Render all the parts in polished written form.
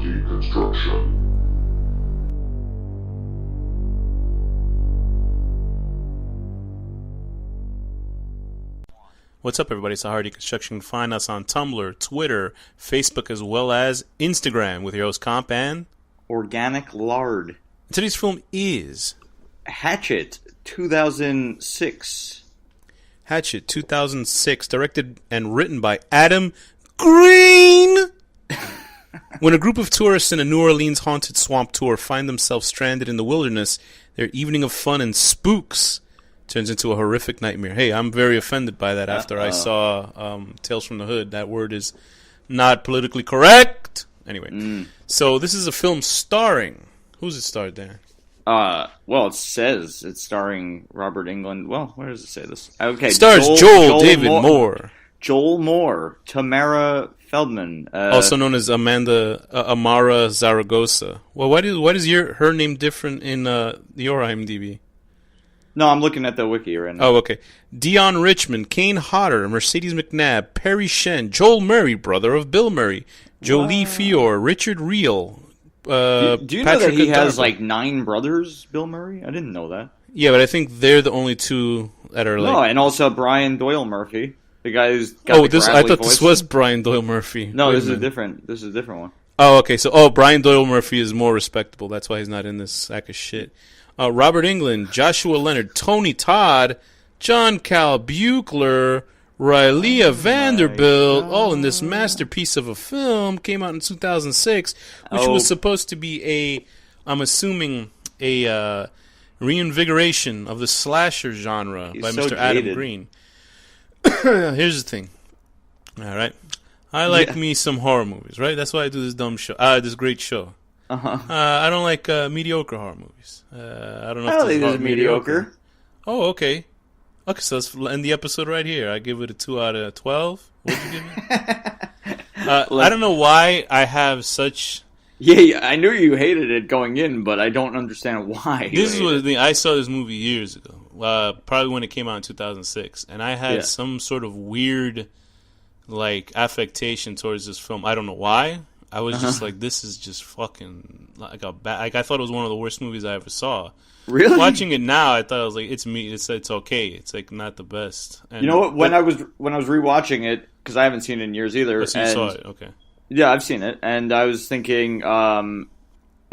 Deconstruction. What's up, everybody? It's Hard Deconstruction. Find us on Tumblr, Twitter, Facebook, as well as Instagram with your host Komp and Organic Lard. Today's film is Hatchet, 2006. Hatchet, 2006, directed and written by Adam Green. When a group of tourists in a New Orleans haunted swamp tour find themselves stranded in the wilderness, their evening of fun and spooks turns into a horrific nightmare. Hey, I'm very offended by that after I saw Tales from the Hood. That word is not politically correct. Anyway, so this is a film starring... Who's it starred, Dan? Well, it says it's starring Robert Englund. Well, where does it say this? Okay, Stars Joel David Moore. Joel Moore. Tamara Feldman. Also known as Amara Zaragoza. Well, why is her name different in your IMDb? No, I'm looking at the wiki right now. Oh, okay. Dion Richmond, Kane Hodder, Mercedes McNabb, Perry Shen, Joel Murray, brother of Bill Murray, Jolie Fior, Richard Reel. Do you know that he has like 9 brothers, Bill Murray? I didn't know that. Yeah, but I think they're the only two that are like... No, and also Brian Doyle Murphy, the guy who's got I thought voice. This was Brian Doyle Murphy. No, this is a different one. Oh, okay. So, Brian Doyle Murphy is more respectable. That's why he's not in this sack of shit. Robert Englund, Joshua Leonard, Tony Todd, John Cal Buechler, Rylea Vanderbilt, all in this masterpiece of a film. Came out in 2006, which was supposed to be I'm assuming, a reinvigoration of the slasher genre by so Mr. Adam Green. Here's the thing. All right. I like me some horror movies, right? That's why I do this dumb show. This great show. I don't like mediocre horror movies. I don't know. I don't think this is mediocre. Oh, okay. Okay, so let's end the episode right here. I give it a 2 out of 12. What'd you give me? I don't know why I have such... Yeah, I knew you hated it going in, but I don't understand why. This is what the thing. I saw this movie years ago, probably when it came out in 2006, and I had some sort of weird, like, affectation towards this film. I don't know why. I was just like, this is just fucking like a bad. Like, I thought it was one of the worst movies I ever saw. Really? Watching it now, I thought I was like, it's me. It's okay. It's like not the best. And, you know what? When I was rewatching it, because I haven't seen it in years either. So you saw it, okay? Yeah, I've seen it, and I was thinking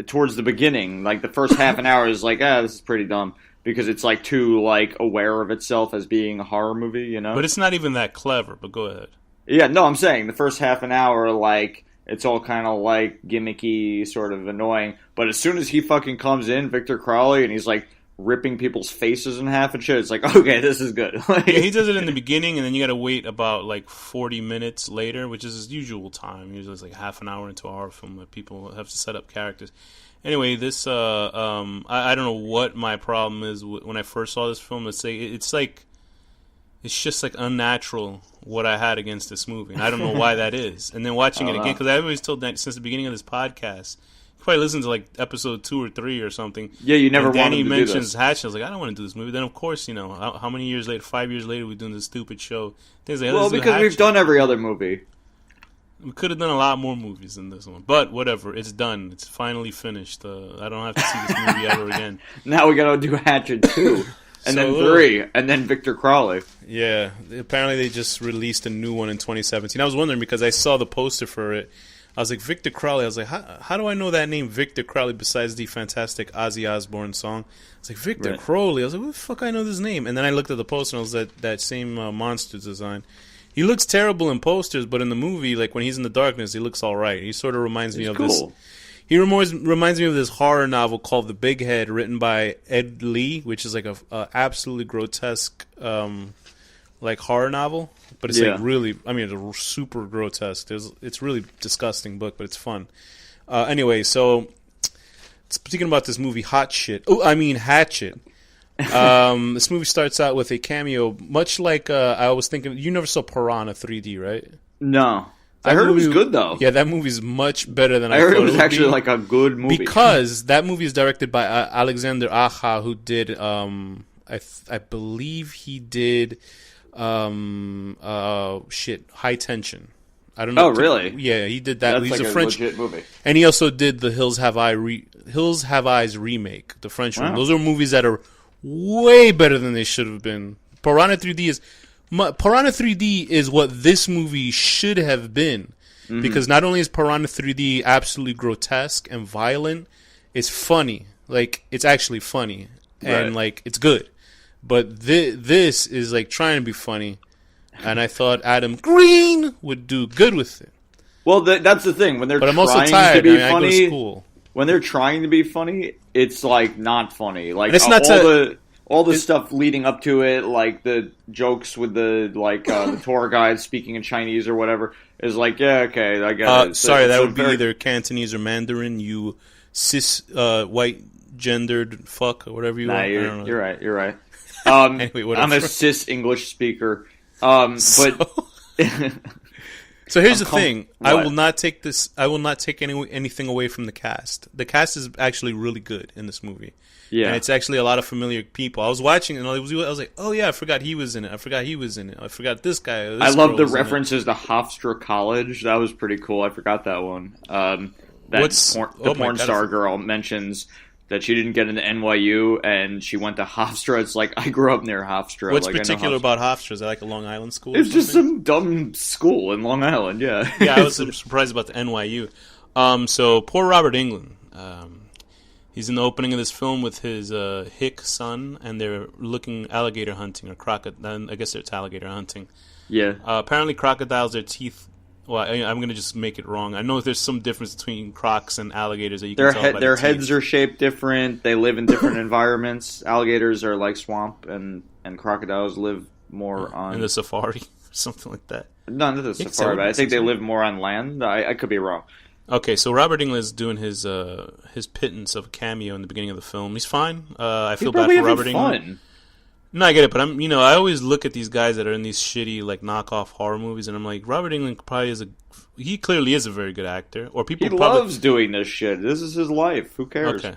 towards the beginning, like the first half an hour is like, this is pretty dumb because it's like too like aware of itself as being a horror movie, you know. But it's not even that clever. But go ahead. Yeah, no, I'm saying the first half an hour, like. It's all kind of like gimmicky, sort of annoying. But as soon as he fucking comes in, Victor Crowley, and he's like ripping people's faces in half and shit, it's like, okay, this is good. Yeah, he does it in the beginning, and then you got to wait about like 40 minutes later, which is his usual time. Usually it's like half an hour into a horror film that people have to set up characters. Anyway, this I don't know what my problem is when I first saw this film. It's just like unnatural what I had against this movie. And I don't know why that is. And then watching it again, because I've always told that since the beginning of this podcast, you probably listened to like episode 2 or 3 or something. Yeah, you never wanted to do this. Danny mentions Hatchet. I was like, I don't want to do this movie. Then, of course, you know, how many years later, 5 years later, we're doing this stupid show. Like, well, because we've done every other movie. We could have done a lot more movies than this one. But whatever, it's done. It's finally finished. I don't have to see this movie ever again. Now we got to do Hatchet 2. And then 3, and then Victor Crowley. Yeah, apparently they just released a new one in 2017. I was wondering because I saw the poster for it. I was like, Victor Crowley. I was like, how do I know that name, Victor Crowley, besides the fantastic Ozzy Osbourne song? It's like, Victor Crowley. I was like, what the fuck I know this name? And then I looked at the poster, and it was that same Monsters design. He looks terrible in posters, but in the movie, like when he's in the darkness, he looks all right. He sort of reminds me of this... He reminds me of this horror novel called The Big Head, written by Ed Lee, which is like a absolutely grotesque like horror novel. But it's like really, I mean, it's super grotesque. It's really disgusting book, but it's fun. Anyway, so speaking about this movie, Hatchet. This movie starts out with a cameo, much like I was thinking. You never saw Piranha 3D, right? No. I heard it was good, though. Yeah, that movie's much better than I thought it was actually like a good movie. Because that movie is directed by Alexander Aja, who did, I believe he did, High Tension. I don't know. Oh, really? Yeah, he did that. That's He's like a a French legit movie. and he also did the Hills Have Eyes remake, the French one. Wow. Those are movies that are way better than they should have been. Piranha 3D is what this movie should have been, because not only is Piranha 3D absolutely grotesque and violent, it's funny. Like, it's actually funny and like it's good. But this is like trying to be funny, and I thought Adam Green would do good with it. Well, that's the thing. When they're But I'm trying also tired. to be I go funny, to school. when they're trying to be funny, it's like not funny. Like, And it's not all the stuff leading up to it, like the jokes with the the tour guide speaking in Chinese or whatever, is like, yeah, okay, I get it. Sorry, that would be very- either Cantonese or Mandarin. You cis white gendered fuck or whatever you Nah, are. I don't know. you're right. You're right. Anyway, whatever. I'm a cis English speaker. So here's the thing. I will not take this. I will not take anything away from the cast. The cast is actually really good in this movie. Yeah, And it's actually a lot of familiar people. I was watching and I was like, oh yeah, I forgot he was in it. I forgot this guy. I love the references to Hofstra College. That was pretty cool. I forgot that one. The porn star girl mentions that she didn't get into NYU and she went to Hofstra. It's like, I grew up near Hofstra. What's like, particular about Hofstra? Is that like a Long Island school? It's just some dumb school in Long Island. Yeah. Yeah, I was surprised about the NYU. So poor Robert Englund. He's in the opening of this film with his hick son, and they're looking alligator hunting or crocodile. I guess it's alligator hunting. Yeah. Apparently, crocodiles, their teeth. Well, I'm going to just make it wrong. I know there's some difference between crocs and alligators that you can tell by Their the heads teeth. are shaped different. They live in different environments. Alligators are like swamp, and crocodiles live more on in the safari, something like that. Not the think safari, so. but I think they live more on land. I could be wrong. Okay, so Robert Englund is doing his pittance of a cameo in the beginning of the film. He's fine. I feel bad for Robert Englund. No, I get it, but I always look at these guys that are in these shitty like knockoff horror movies, and I'm like, Robert Englund probably he clearly is a very good actor. Or people He probably loves doing this shit. This is his life. Who cares? Okay,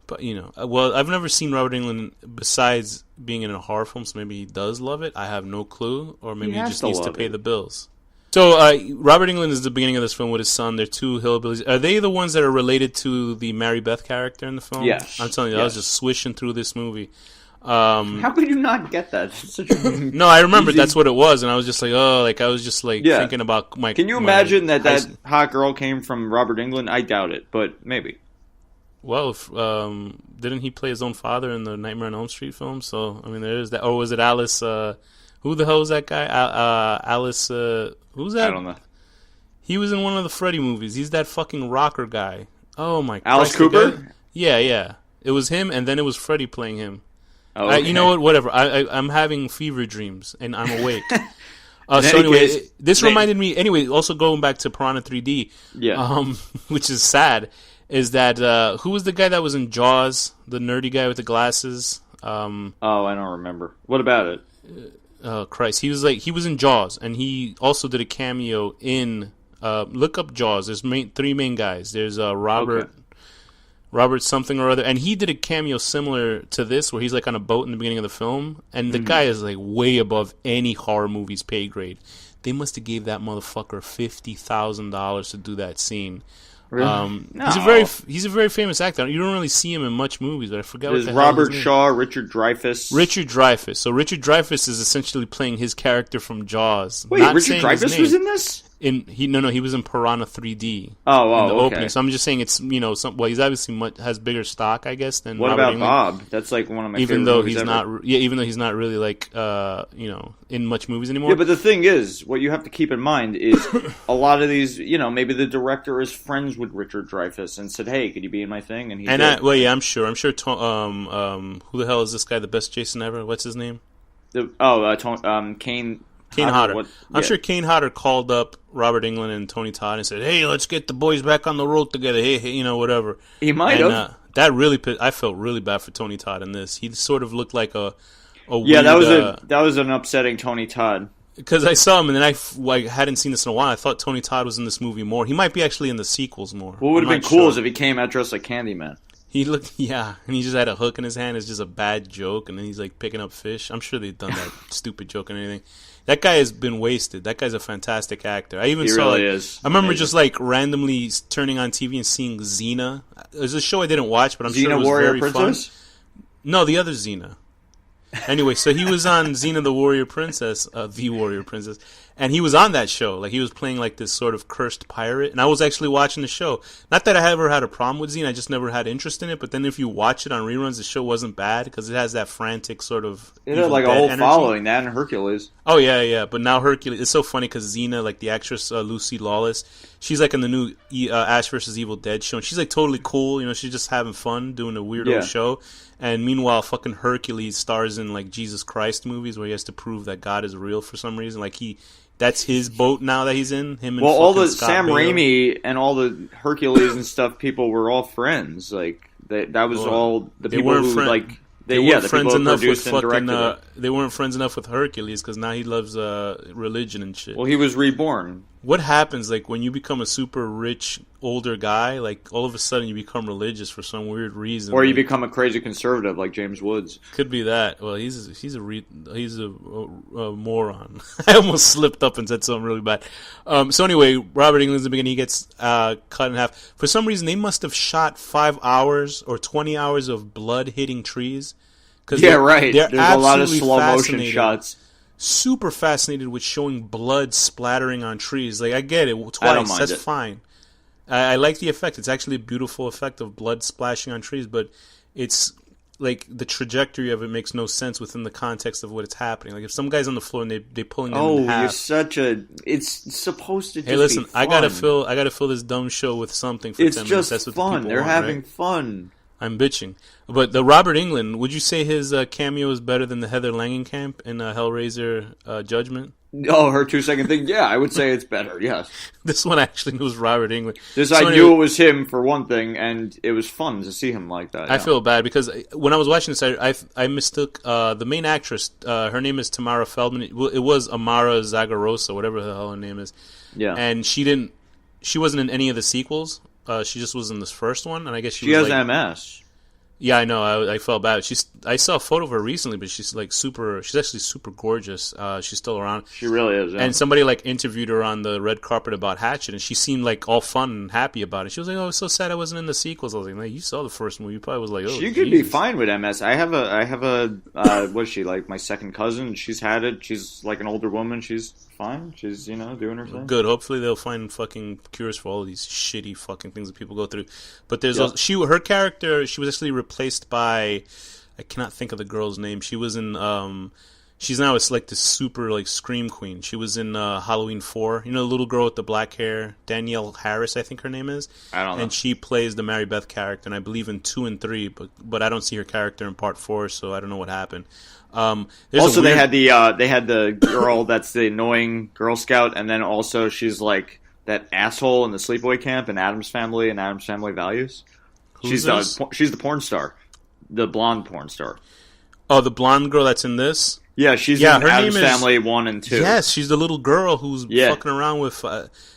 but well, I've never seen Robert Englund besides being in a horror film, so maybe he does love it. I have no clue, or maybe he just needs to pay the bills. So Robert Englund is the beginning of this film with his son. They're two hillbillies. Are they the ones that are related to the Mary Beth character in the film? Yes. I'm telling you, I was just swishing through this movie. How could you not get that? It's such a No, I remember that's what it was, and I was just like, thinking about my. Can you imagine that hot girl came from Robert Englund? I doubt it, but maybe. Well, didn't he play his own father in the Nightmare on Elm Street film? So I mean, there is that. Or was it Alice? Who the hell was that guy? Alice. Who's that? I don't know. He was in one of the Freddy movies. He's that fucking rocker guy. Oh my! Alice Christ, Cooper? Yeah. It was him, and then it was Freddy playing him. Oh, okay. You know what? Whatever. I'm having fever dreams, and I'm awake. So anyway, this reminded me. Anyway, also going back to Piranha 3D. Yeah. Which is sad. Is that who was the guy that was in Jaws? The nerdy guy with the glasses. I don't remember. What about it? Oh Christ, he was in Jaws, and he also did a cameo in. Look up Jaws. There's three main guys. There's Robert something or other, and he did a cameo similar to this, where he's like on a boat in the beginning of the film, and the guy is like way above any horror movie's pay grade. They must have gave that motherfucker $50,000 to do that scene. Really? No. He's a very famous actor. You don't really see him in much movies, but I forgot what the hell Robert his name. Shaw, Richard Dreyfuss. Richard Dreyfuss. So Richard Dreyfuss is essentially playing his character from Jaws. Wait, Not Richard Dreyfuss was in this? He was in Piranha 3D. In the okay. opening. So I'm just saying it's he's obviously has bigger stock, I guess, than What Robert about Englund. Bob? That's like one of my even favorite though movies he's ever. even though he's not really like in much movies anymore. Yeah, but the thing is, what you have to keep in mind is a lot of these, maybe the director is friends with Richard Dreyfuss and said, "Hey, could you be in my thing?" And he did. I'm sure. I'm sure. Who the hell is this guy? The best Jason ever? What's his name? Kane. Kane Hodder. I'm sure Kane Hodder called up Robert Englund and Tony Todd and said, "Hey, let's get the boys back on the road together. Hey, whatever." He might have. That really, I felt really bad for Tony Todd in this. He sort of looked like a yeah. weird, that was an upsetting Tony Todd. Because I saw him and then I hadn't seen this in a while. I thought Tony Todd was in this movie more. He might be actually in the sequels more. What would have been cool is if he came out dressed like Candyman. He looked, yeah, and he just had a hook in his hand. It's just a bad joke, and then he's like picking up fish. I'm sure they've done that stupid joke and anything. That guy has been wasted. That guy's a fantastic actor. I even saw. Really is. I remember just like randomly turning on TV and seeing Xena. There's a show I didn't watch, but I'm sure it was Warrior very Princess? fun. No, the other Xena. Anyway, so he was on Xena the Warrior Princess, the Warrior Princess, and he was on that show. Like, he was playing like this sort of cursed pirate, and I was actually watching the show. Not that I ever had a problem with Xena, I just never had interest in it, but then if you watch it on reruns, the show wasn't bad, because it has that frantic sort of It had like a whole following, that and Hercules. Oh, yeah, but now Hercules, it's so funny, because Xena, like the actress Lucy Lawless, she's like in the new Ash vs. Evil Dead show, and she's like totally cool, you know, she's just having fun doing a weirdo show. And meanwhile, fucking Hercules stars in like Jesus Christ movies where he has to prove that God is real for some reason. Like that's his boat now that he's in. Him and all the Scott Sam Bale. Raimi and all the Hercules and stuff, people were all friends. Like that was all the people who like. They weren't the friends people enough with produced and fucking. directed They weren't friends enough with Hercules because now he loves religion and shit. Well, he was reborn. What happens like when you become a super rich older guy? Like all of a sudden you become religious for some weird reason, or you become a crazy conservative like James Woods. Could be that. Well, he's a moron. I almost slipped up and said something really bad. So anyway, Robert Englund's in the beginning. He gets cut in half. For some reason, they must have shot 5 hours or 20 hours of blood hitting trees. Right. There's a lot of slow motion shots. Super fascinated with showing blood splattering on trees. Like, I get it twice. That's fine. I like the effect. It's actually a beautiful effect of blood splashing on trees, but it's like the trajectory of it makes no sense within the context of what it's happening. Like if some guy's on the floor and they pulling them in half. You're such a. It's supposed to. Just hey, listen, be fun. I gotta fill this dumb show with something for 10 minutes. It's That's just what fun. The They're want, having right? fun. I'm bitching. But the Robert Englund, would you say his cameo is better than the Heather Langenkamp in Hellraiser Judgment? Oh, her 2-second thing? Yeah, I would say it's better, yes. This one actually was Robert Englund. I knew it was him for one thing, and it was fun to see him like that. I feel bad because when I was watching this, I mistook the main actress. Her name is Tamara Feldman. It was Amara Zagarosa, whatever the hell her name is. Yeah. And she wasn't in any of the sequels. She just was in this first one, and I guess she has MS. Yeah, I know. I felt bad. I saw a photo of her recently, but she's like she's actually super gorgeous. She's still around. She really is. Yeah. And somebody like interviewed her on the red carpet about Hatchet, and she semed like all fun and happy about it. She was like, "Oh, it's so sad I wasn't in the sequels." I was like, "You saw the first movie. You probably was like, oh, she could be fine with MS. I have a what's she like? My second cousin. She's had it. She's like an older woman. She's fine. She's doing her thing. Good. Hopefully they'll find fucking cures for all of these shitty fucking things that people go through. But there's also, her character. She was actually replaced by, I cannot think of the girl's name. She was in she's now it's like this super like scream queen. She was in Halloween 4. You know the little girl with the black hair, Danielle Harris, I think her name is. I don't know. And she plays the Mary Beth character, and I believe in 2 and 3, but I don't see her character in part 4, so I don't know what happened. Also, they had the girl that's the annoying Girl Scout, and then also she's like that asshole in the sleepaway camp in Addams Family and Addams Family Values. She's the porn star, the blonde porn star. Oh, the blonde girl that's in this. Yeah, she's in Addams Family 1 and 2. Yes, she's the little girl who's fucking around with.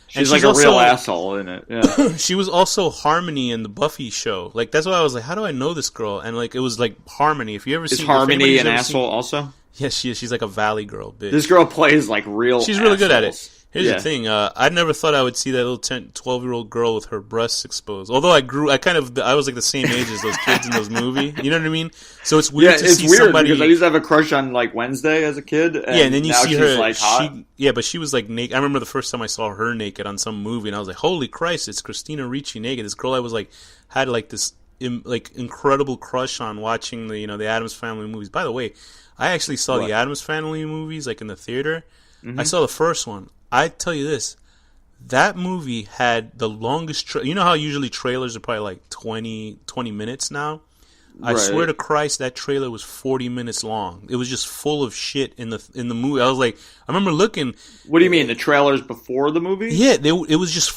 She's like a real asshole in it. Yeah. She was also Harmony in the Buffy show. Like that's why I was like, how do I know this girl? And like it was like Harmony. If you ever see Harmony an asshole also? Yes, she is. She's like a valley girl, bitch. This girl plays like real. She's really good at it. Here's the thing. I never thought I would see that little 12-year-old girl with her breasts exposed. Although I was like the same age as those kids in those movies. You know what I mean? So it's weird to see somebody. Because I used to have a crush on like Wednesday as a kid. And then you now see she's her. Like hot. But she was like naked. I remember the first time I saw her naked on some movie, and I was like, "Holy Christ, it's Christina Ricci naked." This girl I was like had like this incredible crush on watching the Addams Family movies. By the way, I actually saw the Addams Family movies like in the theater. Mm-hmm. I saw the first one. I tell you this. That movie had the longest you know how usually trailers are probably like 20 minutes now? I swear to Christ that trailer was 40 minutes long. It was just full of shit in the movie. I was like, I remember looking. What do you mean, the trailers before the movie? Yeah, it was just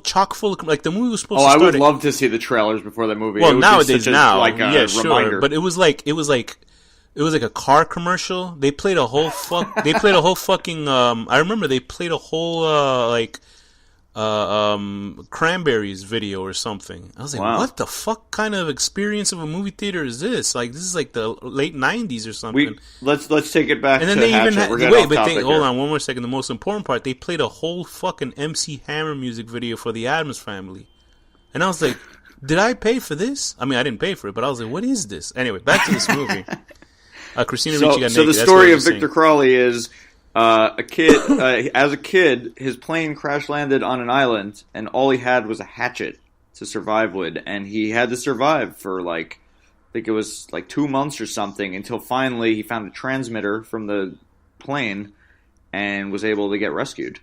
chock full of, like the movie was supposed to start. I would love to see the trailers before the movie. Well, nowadays reminder. Sure, but it was like a car commercial. They played a whole fucking I remember they played a whole Cranberries video or something. I was like, Wow. what the fuck kind of experience of a movie theater is this? Like, this is like the late 90s or something. Let's take it back And then to they Hatchet. even We're getting off topic hold here. on one more second. The most important part, they played a whole fucking MC Hammer music video for the Addams Family. And I was like, did I pay for this? I mean, I didn't pay for it, but I was like, what is this? Anyway, back to this movie. Christina Ricci got naked. So the That's story what I of was Victor saying. Crowley is a kid. As a kid, his plane crash landed on an island, and all he had was a hatchet to survive with, and he had to survive for like, I think it was like 2 months or something, until finally he found a transmitter from the plane and was able to get rescued.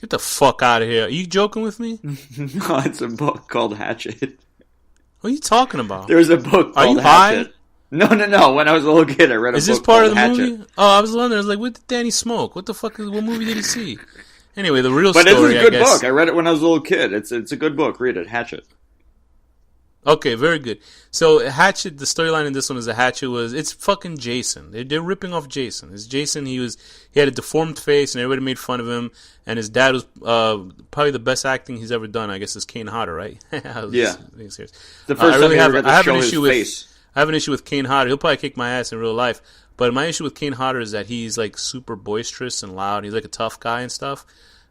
Get the fuck out of here. Are you joking with me? No, it's a book called Hatchet. What are you talking about? There's a book Are called you high? Hatchet. No. When I was a little kid, I read a Is book this part of called the Hatchet. movie? Oh, I was wondering. I was like, what did Danny smoke? What the fuck? What movie did he see? Anyway, the real But story, it's a I good guess. book. I read it when I was a little kid. It's a good book. Read it. Hatchet. Okay, very good. So Hatchet, the storyline in this one is that Hatchet it's fucking Jason. They're ripping off Jason. It's Jason. He had a deformed face, and everybody made fun of him. And his dad was probably the best acting he's ever done. I guess is Kane Hodder, right? Yeah. Being serious. The first I time really he have, ever got I to have show an his issue with. face. I have an issue with Kane Hodder. He'll probably kick my ass in real life. But my issue with Kane Hodder is that he's like super boisterous and loud. He's like a tough guy and stuff.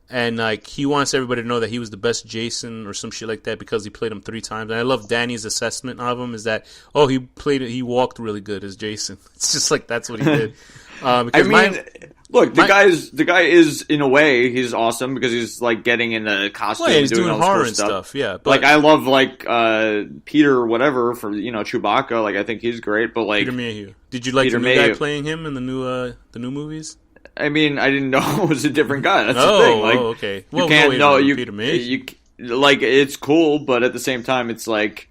And like he wants everybody to know that he was the best Jason or some shit like that because he played him 3 times. And I love Danny's assessment of him is that he walked really good as Jason. It's just like that's what he did. I mean, look, the guy is in a way he's awesome because he's like getting in the costume, he's and doing all this horror cool and stuff. Yeah, but Like I love Peter or whatever for Chewbacca. Like I think he's great, but like Peter Mayhew. Did you like Peter the new guy Mayhew. playing him in the new movies? I mean, I didn't know it was a different guy. That's the thing. Like, okay. you can't know Peter Mayhew. like it's cool, but at the same time, it's like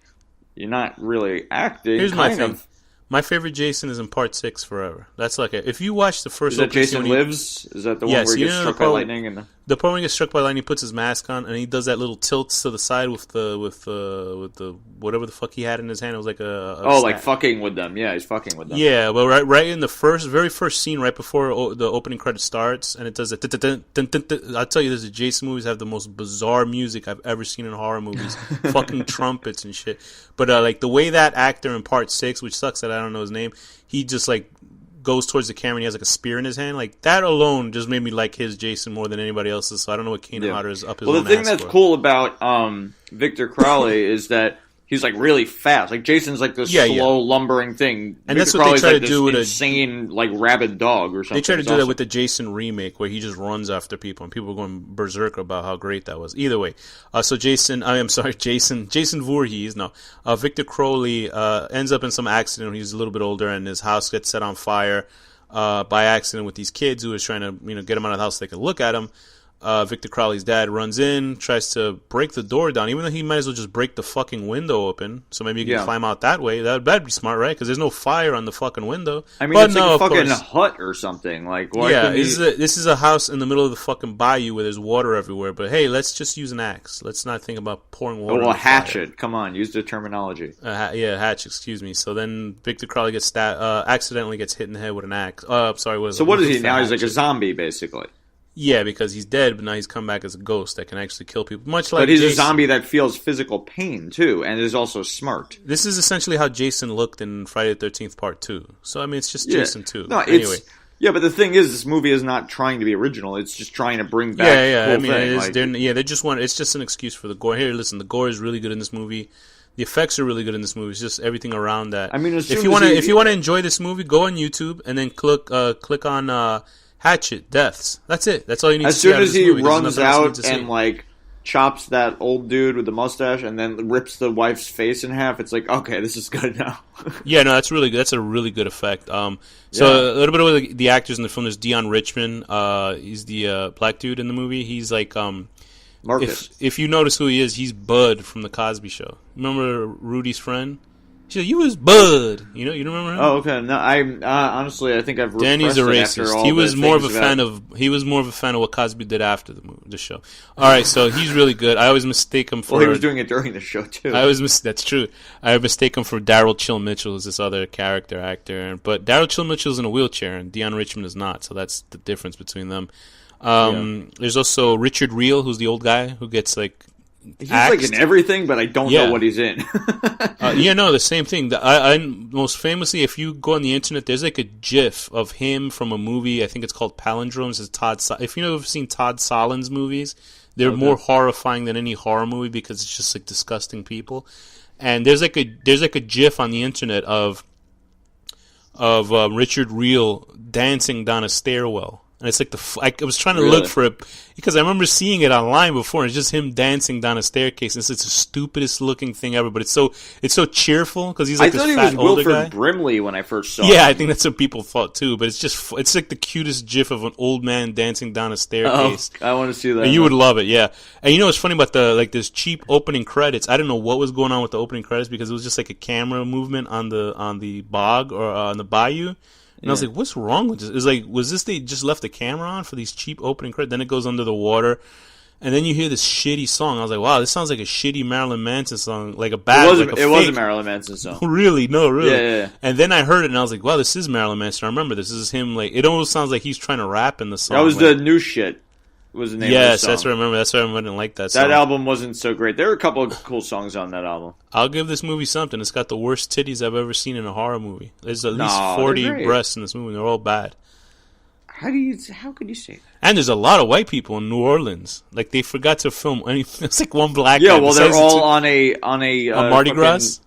you're not really acting. Here's my thing. of. My favorite Jason is in Part 6 Forever. That's like if you watch the first Is that opening Jason scene, Lives? Is that the Yes, one where he you gets know struck the by part- lightning? And the part when he gets struck by lightning, he puts his mask on and he does that little tilts to the side with the whatever the fuck he had in his hand. It was like a like staff. fucking with them. Yeah, he's fucking with them. Yeah, well, right in the very first scene, right before the opening credit starts, and it does that. I'll tell you, the Jason movies have the most bizarre music I've ever seen in horror movies. Fucking trumpets and shit. But like the way that actor in Part 6, which sucks that I don't know his name, he just like goes towards the camera and he has like a spear in his hand. Like that alone just made me like his Jason more than anybody else's. So I don't know what Kane Hodder is up his own Well, the thing ass that's for. cool about Victor Crowley is that he's like really fast. Like Jason's like this slow lumbering thing, and Victor that's what they Crowley's try like to this do with insane like rabid dog or something. They try to It's do that awesome. with the Jason remake, where he just runs after people, and people are going berserk about how great that was. Either way, Jason Voorhees, Victor Crowley ends up in some accident when he's a little bit older, and his house gets set on fire by accident with these kids who is trying to get him out of the house so they can look at him. Victor Crowley's dad runs in, tries to break the door down, even though he might as well just break the fucking window open. So maybe you can climb out that way. That'd be smart, right? Because there's no fire on the fucking window. I mean, but it's no, like a of fucking course. hut or something. Like, why Yeah, couldn't he... this is a house in the middle of the fucking bayou where there's water everywhere. But hey, let's just use an axe. Let's not think about pouring water. well, on a the fire. hatchet. Come on, use the terminology. Hatchet. Excuse me. So then Victor Crowley gets accidentally gets hit in the head with an axe. Sorry. So what is he now? He's like a zombie, basically. Yeah, because he's dead, but now he's come back as a ghost that can actually kill people. Much like But he's Jason. a zombie that feels physical pain too, and is also smart. This is essentially how Jason looked in Friday the 13th Part 2. So I mean, it's just Jason 2. No, anyway. Yeah, but the thing is, this movie is not trying to be original. It's just trying to bring back the I whole mean, thing. they just want. It's just an excuse for the gore. Here, listen, the gore is really good in this movie. The effects are really good in this movie. It's just everything around that. I mean, if you want to enjoy this movie, go on YouTube and then click on Hatchet Deaths. That's it. That's all you need to see. As soon as he movie. There's runs nothing else you need out to see. and like chops that old dude with the mustache and then rips the wife's face in half, it's like, okay, this is good now. Yeah, no, that's really good. That's a really good effect. A little bit of the actors in the film. There's Dion Richmond. He's the black dude in the movie. He's like Marcus. if you notice who he is, he's Bud from the Cosby Show. Remember Rudy's friend? She's like, "You was Bud." You know, you don't remember him? Oh, okay. No, I honestly, I think I've repressed Danny's a it after racist. all He was the more of a things fan about- of. He was more of a fan of what Cosby did after the show. All right, so he's really good. I always mistake him for. Well, he was doing it during the show too. That's true. I mistake him for Daryl Chill Mitchell, who's this other character actor. But Daryl Chill Mitchell's in a wheelchair, and Deion Richmond is not. So that's the difference between them. There's also Richard Reel, who's the old guy who gets like. He's axed. like in everything, but I don't know what he's in. The same thing. I most famously, if you go on the internet, there's like a GIF of him from a movie. I think it's called Palindromes. It's Todd. If you've ever seen Todd Solondz movies, they're more horrifying than any horror movie because it's just like disgusting people. And there's like a GIF on the internet of Richard Reel dancing down a stairwell. And it's like I was trying to look for it because I remember seeing it online before. And it's just him dancing down a staircase. And it's the stupidest looking thing ever, but it's so cheerful because he's like this fat older guy. I thought he was Wilford Brimley when I first saw him. Yeah, I think that's what people thought too. But it's like the cutest GIF of an old man dancing down a staircase. Oh, I want to see that. And you would love it, yeah. And you know what's funny about this cheap opening credits? I didn't know what was going on with the opening credits because it was just like a camera movement on the bog or on the bayou. And I was like, what's wrong with this? It's like, was this they just left the camera on for these cheap opening credits? Then it goes under the water. And then you hear this shitty song. I was like, wow, this sounds like a shitty Marilyn Manson song. Like a bad It was a Marilyn Manson song. Really? No, really. Yeah. And then I heard it and I was like, wow, this is Marilyn Manson. I remember this. This is him. Like, it almost sounds like he's trying to rap in the song. That was the new shit. Was the name of the song. That's what I remember. That's why I didn't like that song. That album wasn't so great. There were a couple of cool songs on that album. I'll give this movie something. It's got the worst titties I've ever seen in a horror movie. There's at least 40 breasts in this movie. They're all bad. How could you say that? And there's a lot of white people in New Orleans. Like, they forgot to film anything. It's like one black guy. Yeah, well, they're all on a Mardi Gras?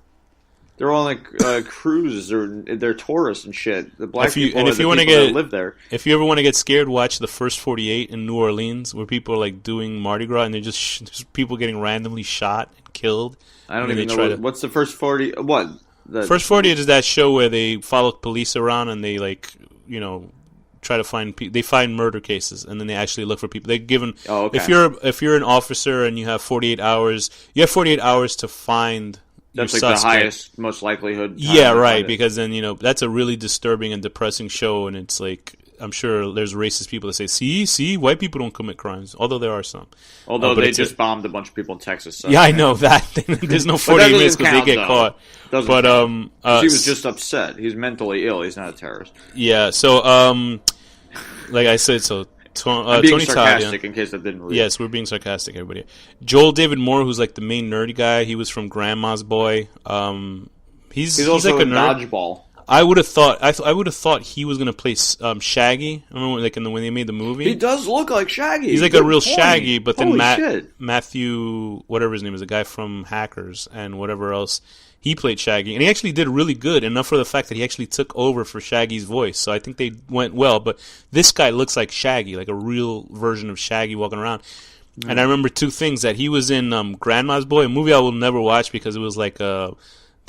They're all on like cruises or they're tourists and shit. The black people and if you want to live there. If you ever want to get scared, watch the first 48 in New Orleans, where people are like doing Mardi Gras and they're just people getting randomly shot and killed. I don't even know what's the first 40. What first 48 is that show where they follow police around and they try to find they find murder cases and then they actually look for people. They're given if you're an officer and you have 48 hours, you have 48 hours to find. That's like the highest, most likelihood. Yeah, right. Because then that's a really disturbing and depressing show, and it's like I'm sure there's racist people that say, "See, white people don't commit crimes," although there are some. Although they just bombed a bunch of people in Texas. So. Yeah, I know that. There's no 48 minutes because they get caught. But he was just upset. He's mentally ill. He's not a terrorist. Yeah. So, like I said, I'm being Tony sarcastic Todd, in case that didn't read. Yes, we're being sarcastic, everybody. Joel David Moore, who's like the main nerdy guy. He was from Grandma's Boy. He's also like a in nerd. Dodgeball. I would have thought he was gonna play Shaggy. I remember when they made the movie. He does look like Shaggy. He's like a real Shaggy, but then Holy Matthew, whatever his name is, a guy from Hackers and whatever else. He played Shaggy, and he actually did really good, enough for the fact that he actually took over for Shaggy's voice. So I think they went well. But this guy looks like Shaggy, like a real version of Shaggy walking around. Mm. And I remember two things, that he was in Grandma's Boy, a movie I will never watch because it was like the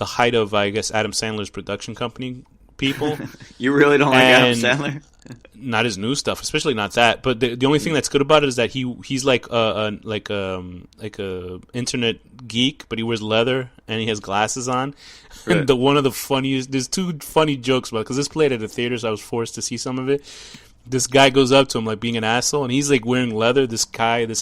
height of, I guess, Adam Sandler's production company people. You really don't like Adam Sandler? Not his new stuff, especially not that. But the only thing that's good about it is that he's like a internet geek, but he wears leather and he has glasses on. Right. And one of the funniest, there's two funny jokes about it, because this played at a theater, so I was forced to see some of it. This guy goes up to him like being an asshole, and he's like wearing leather. This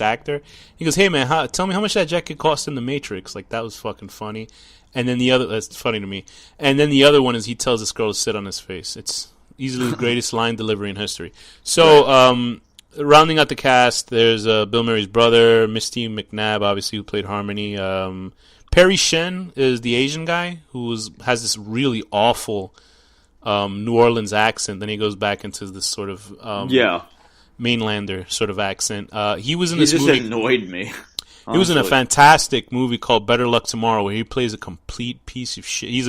actor, he goes, "Hey man, tell me how much that jacket cost in The Matrix." Like, that was fucking funny. And then that's funny to me. And then the other one is he tells this girl to sit on his face. It's easily the greatest line delivery in history. So, rounding out the cast, there's Bill Murray's brother, Misty McNabb, obviously, who played Harmony. Perry Shen is the Asian guy who has this really awful New Orleans accent. Then he goes back into this sort of mainlander sort of accent. He was in this movie. He just annoyed me. He was in a fantastic movie called Better Luck Tomorrow, where he plays a complete piece of shit. He's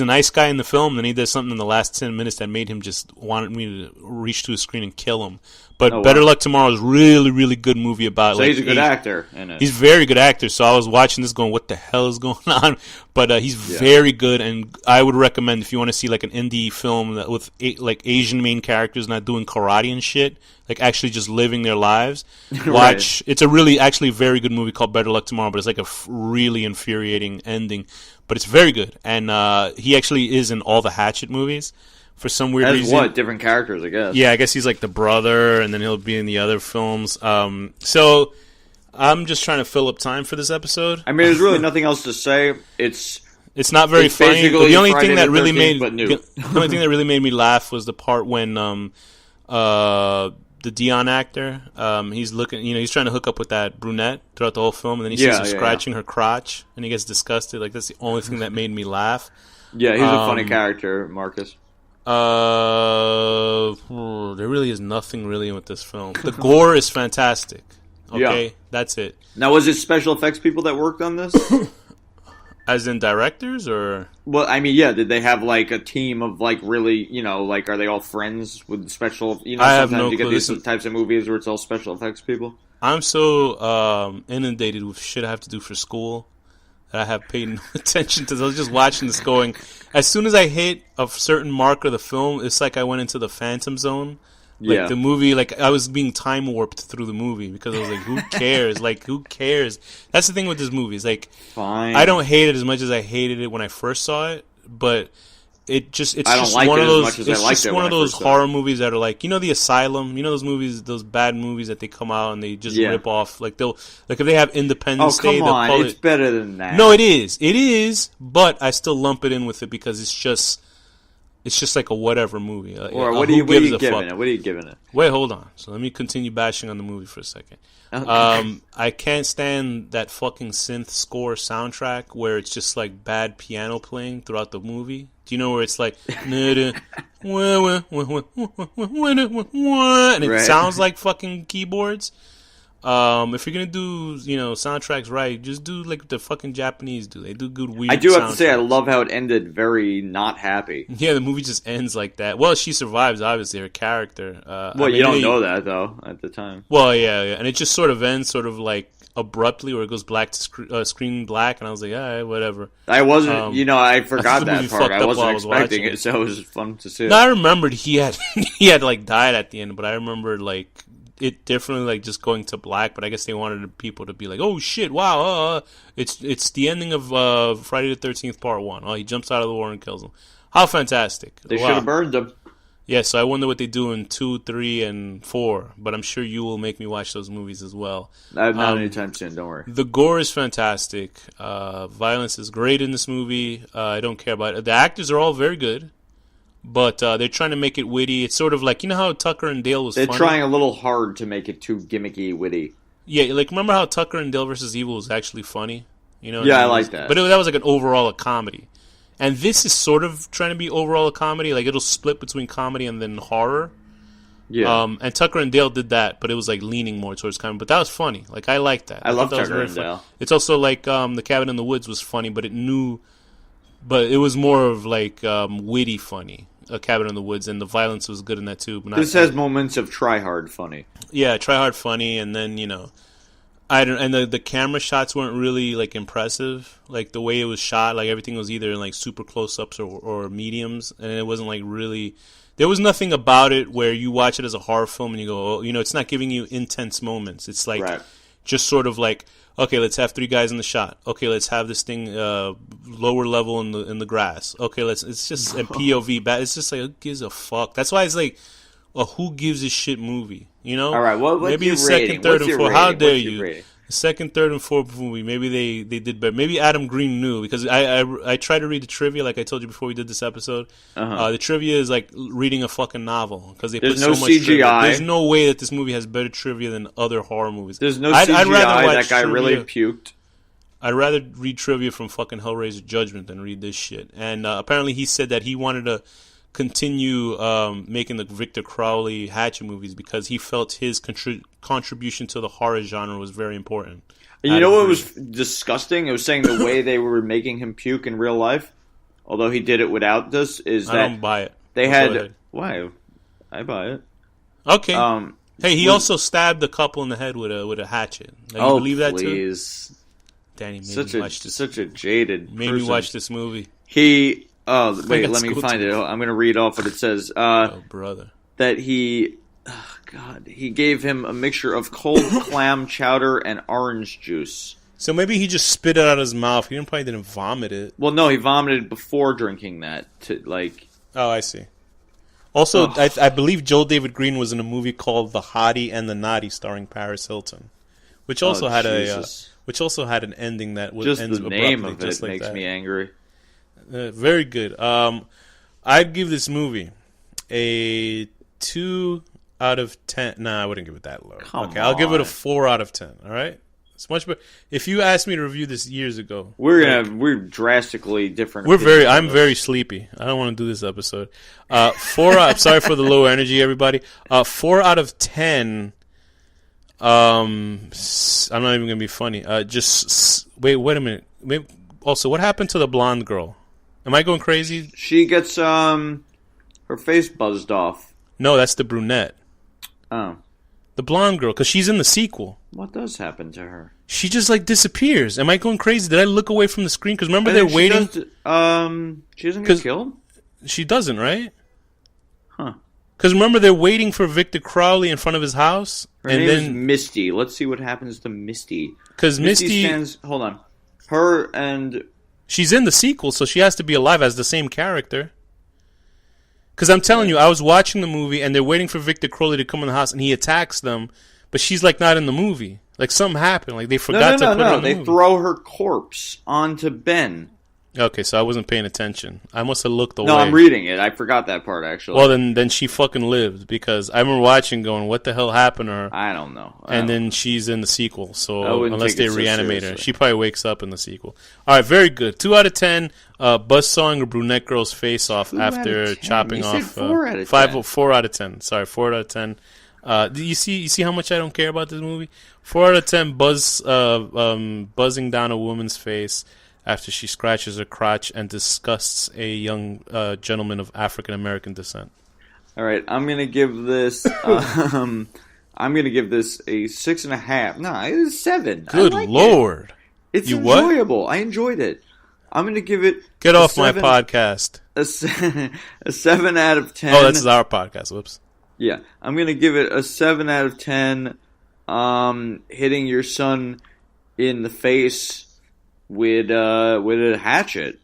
a nice guy in the film, and then he does something in the last 10 minutes that made him just wanted me to reach to his screen and kill him. But Better Luck Tomorrow is really, really good movie about. So he's a good actor in it. He's a very good actor. So I was watching this, going, "What the hell is going on?" But he's very good, and I would recommend, if you want to see like an indie film with like Asian main characters not doing karate and shit, like actually just living their lives. Watch. Right. It's a really, actually very good movie called Better Luck Tomorrow, but it's like a really infuriating ending. but it's very good. And he actually is in all the Hatchet movies for some weird reason. What? Different characters, I guess. Yeah, I guess he's like the brother, and then he'll be in the other films. So I'm just trying to fill up time for this episde. I mean, there's really nothing else to say. It's not very funny. The only thing that really made me laugh was the part when the Dion actor, he's looking, he's trying to hook up with that brunette throughout the whole film, and then he sees her scratching her crotch, and he gets disgusted. Like, that's the only thing that made me laugh. Yeah, he's a funny character, Marcus. There really is nothing really with this film. The gore is fantastic. Okay, that's it. Now, was it special effects people that worked on this? As in directors, or? Well, I mean, yeah. Did they have like a team of like really, like are they all friends with special? I have no you get clue. these types of movies where it's all special effects people. I'm so inundated with shit I have to do for school that I have paid no attention to. I was just watching this going. As soon as I hit a certain mark of the film, it's like I went into the Phantom Zone. Like the movie, like I was being time warped through the movie because I was like, who cares? Like, who cares? That's the thing with this movie. It's like, fine. I don't hate it as much as I hated it when I first saw it, but it's just one of those horror movies that are like, The Asylum, those movies, those bad movies that they come out and they just rip off. Like if they have Independence Day, they'll call it's better than that. No, it is, but I still lump it in with it because it's just like a whatever movie. Or what are you giving it? Wait, hold on. So let me continue bashing on the movie for a second. Okay. I can't stand that fucking synth score soundtrack where it's just like bad piano playing throughout the movie. Do you know where it's like and it sounds like fucking keyboards? If you're gonna do, soundtracks right, just do like the fucking Japanese do. They do good weird. I do have to say, I love how it ended very not happy. Yeah, the movie just ends like that. Well, she survives, obviously, her character. You don't know that though at the time. Well, yeah, and it just sort of ends, sort of like abruptly, where it goes black to screen black, and I was like, all right, whatever. I wasn't, I forgot that part. I wasn't expecting it, so it was fun to see. No, I remembered he had like died at the end, but I remember like it definitely like just going to black, but I guess they wanted people to be like, oh shit, wow, it's the ending of Friday the 13th Part 1. Oh, he jumps out of the water and kills him. How fantastic. They should have burned him. Yeah, so I wonder what they do in 2, 3, and 4, but I'm sure you will make me watch those movies as well. Not anytime soon, don't worry. The gore is fantastic. Violence is great in this movie. I don't care about it. The actors are all very good. But they're trying to make it witty. It's sort of like, how Tucker and Dale was funny? They're trying a little hard to make it too gimmicky, witty. Yeah, like, remember how Tucker and Dale vs. Evil was actually funny? I like that. But that was like an overall a comedy. And this is sort of trying to be overall a comedy. Like, it'll split between comedy and then horror. Yeah. And Tucker and Dale did that, but it was like leaning more towards comedy. But that was funny. Like, I liked that. I love Tucker and Dale. It's also like The Cabin in the Woods was funny, but it was more of like witty funny. A Cabin in the Woods, and the violence was good in that too. But this has moments of try hard funny. Yeah, try hard funny, and then and the camera shots weren't really like impressive. Like the way it was shot, like everything was either in like super close ups or mediums, and it wasn't like really. There was nothing about it where you watch it as a horror film and you go, it's not giving you intense moments. It's like just sort of like, okay, let's have 3 guys in the shot. Okay, let's have this thing lower level in the grass. Okay, it's just a POV. It's just like, who gives a fuck? That's why it's like a who gives a shit movie. All right, what's maybe your the second, rating? third, What's and fourth. Rating? How dare what's you? Rating? The second, third, and fourth movie. Maybe they did better. Maybe Adam Green knew, because I tried to read the trivia like I told you before we did this episode. The trivia is like reading a fucking novel because they put so much CGI. Trivia. There's no way that this movie has better trivia than other horror movies. There's no CGI. I'd rather watch that guy trivia. really puked. I'd rather read trivia from fucking Hellraiser Judgment than read this shit. And apparently he said that he wanted to continue making the Victor Crowley Hatchet movies because he felt his contribution to the horror genre was very important. And you know what was disgusting? It was saying the way they were making him puke in real life, although he did it without this, is that... I don't buy it. They had... Why? I buy it. Okay. Hey, he also stabbed a couple in the head with a hatchet. Like, you believe that too? Danny, made me watch this. Such a jaded Made me watch this movie. He... Oh, wait, let me find it. I'm going to read off what it says. Oh, brother. That he... Oh, God. He gave him a mixture of cold clam chowder and orange juice. So maybe he just spit it out of his mouth. He probably didn't vomit it. Well, no, he vomited before drinking that. Oh, I see. Also, I believe Joel David Green was in a movie called The Hottie and the Naughty, starring Paris Hilton, which also had an ending that was just the name of it like makes that. me angry. Very good. I'd give this movie a 2 out of 10. Nah, I wouldn't give it that low. I'll give it a 4 out of 10. All right. It's much better. If you asked me to review this years ago, we're drastically different. I'm very sleepy. I don't want to do this episode. 4 out. Sorry for the low energy, everybody. 4 out of 10. I'm not even gonna be funny. Wait a minute. Also, what happened to the blonde girl? Am I going crazy? She gets her face buzzed off. No, that's the brunette. Oh. The blonde girl, because she's in the sequel. What does happen to her? She just disappears. Am I going crazy? Did I look away from the screen? Because remember they're waiting. She doesn't get killed. She doesn't, right? Huh? Because remember they're waiting for Victor Crowley in front of his house. Her name is Misty. Let's see what happens to Misty. Because Misty stands. Hold on. Her and she's in the sequel, so she has to be alive as the same character. Because I'm telling you, I was watching the movie, and they're waiting for Victor Crowley to come in the house, and he attacks them, but she's, not in the movie. Something happened. They forgot to put her in the movie. They throw her corpse onto Ben. Okay, so I wasn't paying attention. I must have looked away. No, I'm reading it. I forgot that part, actually. Well, then she fucking lived, because I remember watching going, what the hell happened to her? I don't know. Then she's in the sequel, so unless they reanimate her. She probably wakes up in the sequel. All right, very good. 2 out of 10, buzzsawing a brunette girl's face off after chopping off. 4 out of 10. 4 out of 10. Sorry, 4 out of 10. You see how much I don't care about this movie? 4 out of 10 buzzing down a woman's face after she scratches her crotch and disgusts a young gentleman of African American descent. All right, I'm gonna give this. I'm gonna give this a 6.5. No, it's 7. Good Lord! It's enjoyable. I enjoyed it. I'm gonna give it. Get off my podcast. A 7 out of 10. Oh, this is our podcast. Whoops. Yeah, I'm gonna give it a 7 out of 10. Hitting your son in the face with a hatchet,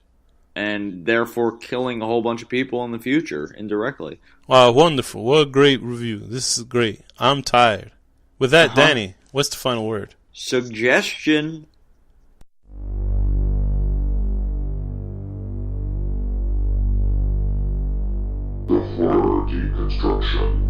and therefore killing a whole bunch of people in the future indirectly. Wow, wonderful! What a great review. This is great. I'm tired. With that, Danny, what's the final word? Suggestion. The horror deconstruction.